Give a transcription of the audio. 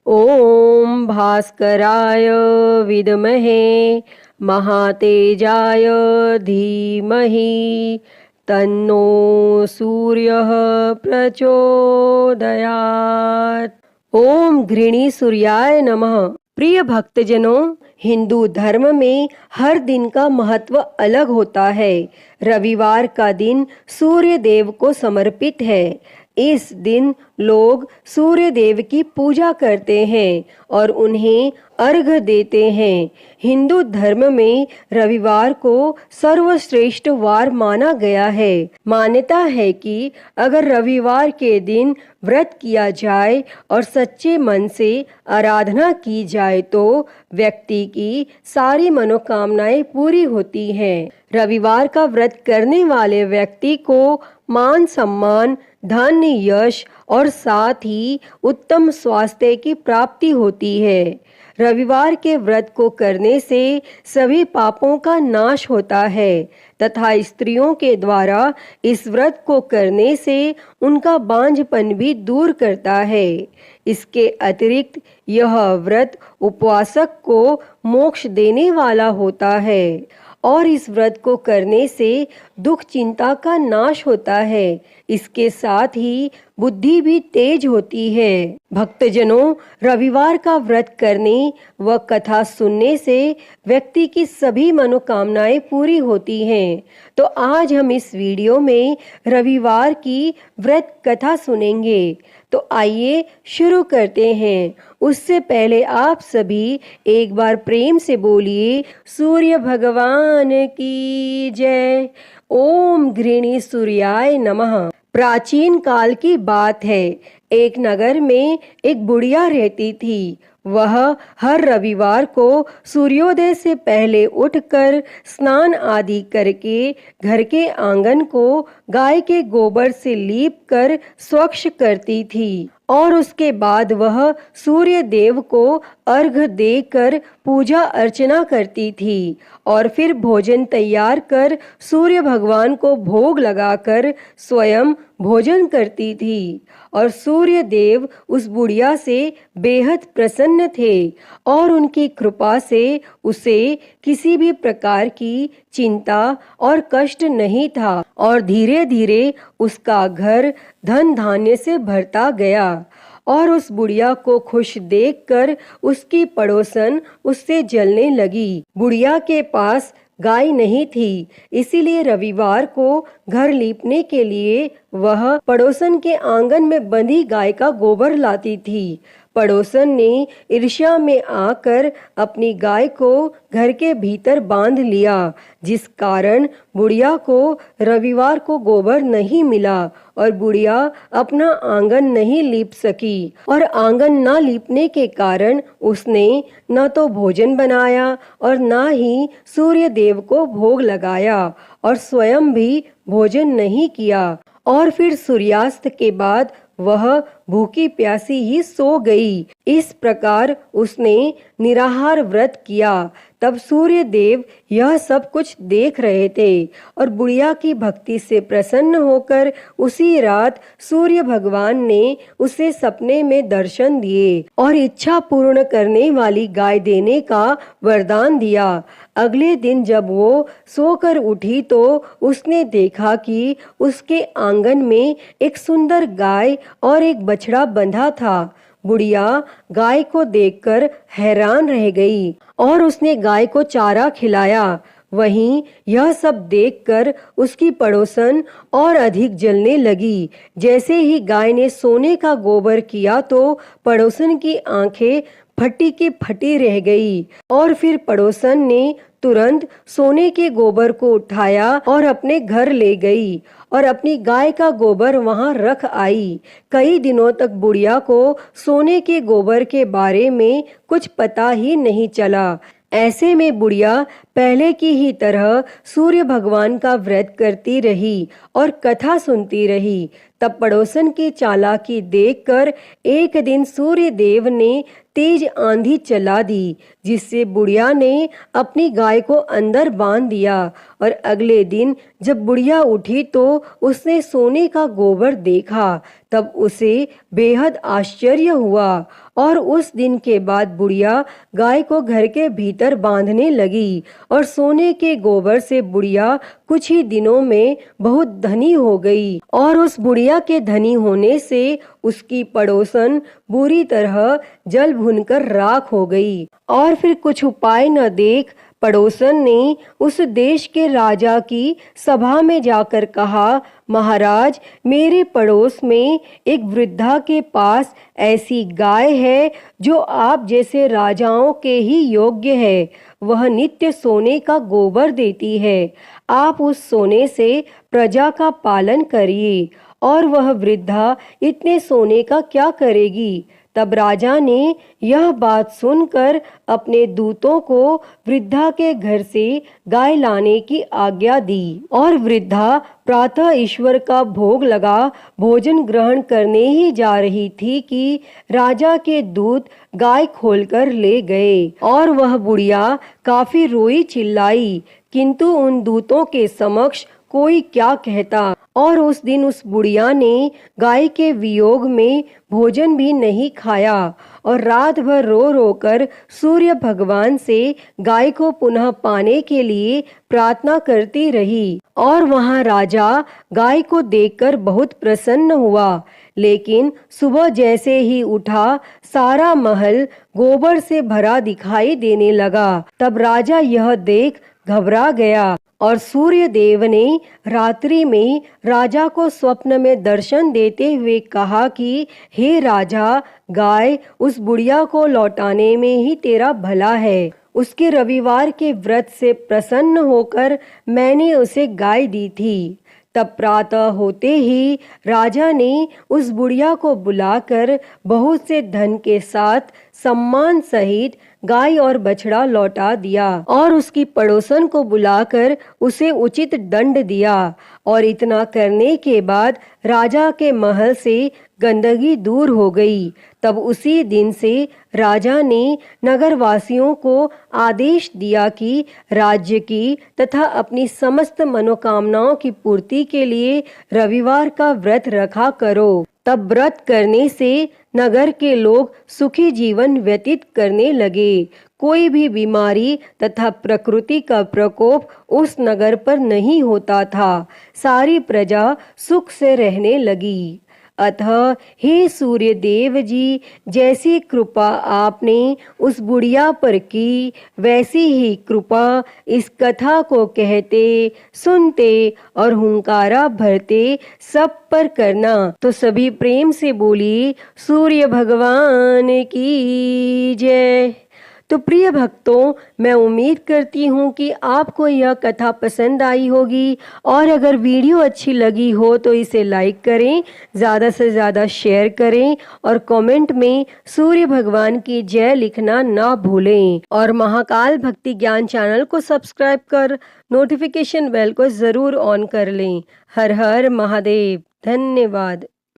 ॐ भास्कराय विद्महे महातेजाय धीमहि तन्नो सूर्यः प्रचोदयात्। ओम घृणी सूर्याय नमः। प्रिय भक्तजनों, हिंदू धर्म में हर दिन का महत्व अलग होता है। रविवार का दिन सूर्य देव को समर्पित है। इस दिन लोग सूर्य देव की पूजा करते हैं और उन्हें अर्घ्य देते हैं। हिंदू धर्म में रविवार को सर्वश्रेष्ठ वार माना गया है। मान्यता है कि अगर रविवार के दिन व्रत किया जाए और सच्चे मन से आराधना की जाए तो व्यक्ति की सारी मनोकामनाएं पूरी होती हैं। रविवार का व्रत करने वाले व्यक्ति को मान सम्मान, धन, यश और साथ ही उत्तम स्वास्थ्य की प्राप्ति होती है। रविवार के व्रत को करने से सभी पापों का नाश होता है तथा स्त्रियों के द्वारा इस व्रत को करने से उनका बांझपन भी दूर करता है। इसके अतिरिक्त यह व्रत उपवासक को मोक्ष देने वाला होता है और इस व्रत को करने से दुख चिंता का नाश होता है। इसके साथ ही बुद्धि भी तेज होती है। भक्तजनों, रविवार का व्रत करने व कथा सुनने से व्यक्ति की सभी मनोकामनाएं पूरी होती हैं। तो आज हम इस वीडियो में रविवार की व्रत कथा सुनेंगे। तो आइए शुरू करते हैं। उससे पहले आप सभी एक बार प्रेम से बोलिए, सूर्य भगवान की जय। ओम घृणी सूर्याय नमः। प्राचीन काल की बात है। एक नगर में एक बुढ़िया रहती थी। वह हर रविवार को सूर्योदय से पहले उठकर स्नान आदि करके घर के आंगन को गाय के गोबर से लीप कर स्वच्छ करती थी और उसके बाद वह सूर्य देव को अर्घ्य देकर पूजा अर्चना करती थी और फिर भोजन तैयार कर सूर्य भगवान को भोग लगाकर स्वयं भोजन करती थी और सूर्य देव उस बुढ़िया से बेहद प्रसन्न थे और उनकी कृपा से उसे किसी भी प्रकार की चिंता और कष्ट नहीं था और धीरे धीरे उसका घर धन धान्य से भरता गया। और उस बुढ़िया को खुश देखकर उसकी पड़ोसन उससे जलने लगी। बुढ़िया के पास गाय नहीं थी, इसीलिए रविवार को घर लीपने के लिए वह पड़ोसन के आंगन में बंधी गाय का गोबर लाती थी। पड़ोसन ने ईर्ष्या में आकर अपनी गाय को घर के भीतर बांध लिया, जिस कारण बुढ़िया को रविवार को गोबर नहीं मिला और बुढ़िया अपना आंगन नहीं लीप सकी। और आंगन ना लीपने के कारण उसने न तो भोजन बनाया और न ही सूर्य देव को भोग लगाया और स्वयं भी भोजन नहीं किया। और फिर सूर्यास्त के बाद वह भूखी प्यासी ही सो गई। इस प्रकार उसने निराहार व्रत किया। तब सूर्य देव यह सब कुछ देख रहे थे और बुढ़िया की भक्ति से प्रसन्न होकर उसी रात सूर्य भगवान ने उसे सपने में दर्शन दिए और इच्छा पूर्ण करने वाली गाय देने का वरदान दिया। अगले दिन जब वो सोकर उठी तो उसने देखा कि उसके आंगन में एक सुंदर गाय और एक बछड़ा बंधा था। बुढ़िया गाय को देखकर हैरान रह गई और उसने गाय को चारा खिलाया। वहीं यह सब देखकर उसकी पड़ोसन और अधिक जलने लगी। जैसे ही गाय ने सोने का गोबर किया तो पड़ोसन की आंखें फटी की फटी रह गई और फिर पड़ोसन ने तुरंत सोने के गोबर को उठाया और अपने घर ले गई और अपनी गाय का गोबर वहां रख आई। कई दिनों तक बुढ़िया को सोने के गोबर के बारे में कुछ पता ही नहीं चला। ऐसे में बुढ़िया पहले की ही तरह सूर्य भगवान का व्रत करती रही और कथा सुनती रही। तब पड़ोसन की चालाकी देखकर एक दिन सूर्य देव ने तेज आंधी चला दी, जिससे बुढ़िया ने अपनी गाय को अंदर बांध दिया। और अगले दिन जब बुढ़िया उठी तो उसने सोने का गोबर देखा। तब उसे बेहद आश्चर्य हुआ और उस दिन के बाद बुढ़िया गाय को घर के भीतर बांधने लगी और सोने के गोबर से बुढ़िया कुछ ही दिनों में बहुत धनी हो गई। और उस बुढ़िया के धनी होने से उसकी पड़ोसन बुरी तरह जल भुनकर राख हो गई। और फिर कुछ उपाय न देख पड़ोसन ने उस देश के राजा की सभा में जाकर कहा, महाराज, मेरे पड़ोस में एक वृद्धा के पास ऐसी गाय है जो आप जैसे राजाओं के ही योग्य है। वह नित्य सोने का गोबर देती है। आप उस सोने से प्रजा का पालन करिए। और वह वृद्धा इतने सोने का क्या करेगी? तब राजा ने यह बात सुनकर अपने दूतों को वृद्धा के घर से गाय लाने की आज्ञा दी। और वृद्धा प्रातः ईश्वर का भोग लगा भोजन ग्रहण करने ही जा रही थी कि राजा के दूत गाय खोलकर ले गए। और वह बुढ़िया काफी रोई चिल्लाई, किंतु उन दूतों के समक्ष कोई क्या कहता। और उस दिन उस बुढ़िया ने गाय के वियोग में भोजन भी नहीं खाया और रात भर रो रो कर सूर्य भगवान से गाय को पुनः पाने के लिए प्रार्थना करती रही। और वहां राजा गाय को देखकर बहुत प्रसन्न हुआ। लेकिन सुबह जैसे ही उठा, सारा महल गोबर से भरा दिखाई देने लगा। तब राजा यह देख घबरा गया और सूर्य देव ने रात्रि में राजा को स्वप्न में दर्शन देते हुए कहा कि हे राजा, गाय उस बुढ़िया को लौटाने में ही तेरा भला है। उसके रविवार के व्रत से प्रसन्न होकर मैंने उसे गाय दी थी। तब प्रातः होते ही राजा ने उस बुढ़िया को बुलाकर बहुत से धन के साथ सम्मान सहित गाय और बछड़ा लौटा दिया और उसकी पड़ोसन को बुलाकर उसे उचित दंड दिया। और इतना करने के बाद राजा के महल से गंदगी दूर हो गई। तब उसी दिन से राजा ने नगरवासियों को आदेश दिया कि राज्य की तथा अपनी समस्त मनोकामनाओं की पूर्ति के लिए रविवार का व्रत रखा करो। तब व्रत करने से नगर के लोग सुखी जीवन व्यतीत करने लगे। कोई भी बीमारी तथा प्रकृति का प्रकोप उस नगर पर नहीं होता था। सारी प्रजा सुख से रहने लगी। अतः हे सूर्य देव जी, जैसी कृपा आपने उस बुढ़िया पर की, वैसी ही कृपा इस कथा को कहते, सुनते और हुंकारा भरते सब पर करना। तो सभी प्रेम से बोली सूर्य भगवान की जय। तो प्रिय भक्तों, मैं उम्मीद करती हूँ कि आपको यह कथा पसंद आई होगी और अगर वीडियो अच्छी लगी हो तो इसे लाइक करें, ज़्यादा से ज़्यादा शेयर करें और कमेंट में सूर्य भगवान की जय लिखना ना भूलें। और महाकाल भक्ति ज्ञान चैनल को सब्सक्राइब कर नोटिफिकेशन बेल को ज़रूर ऑन कर लें। हर हर महादेव। धन्यवाद।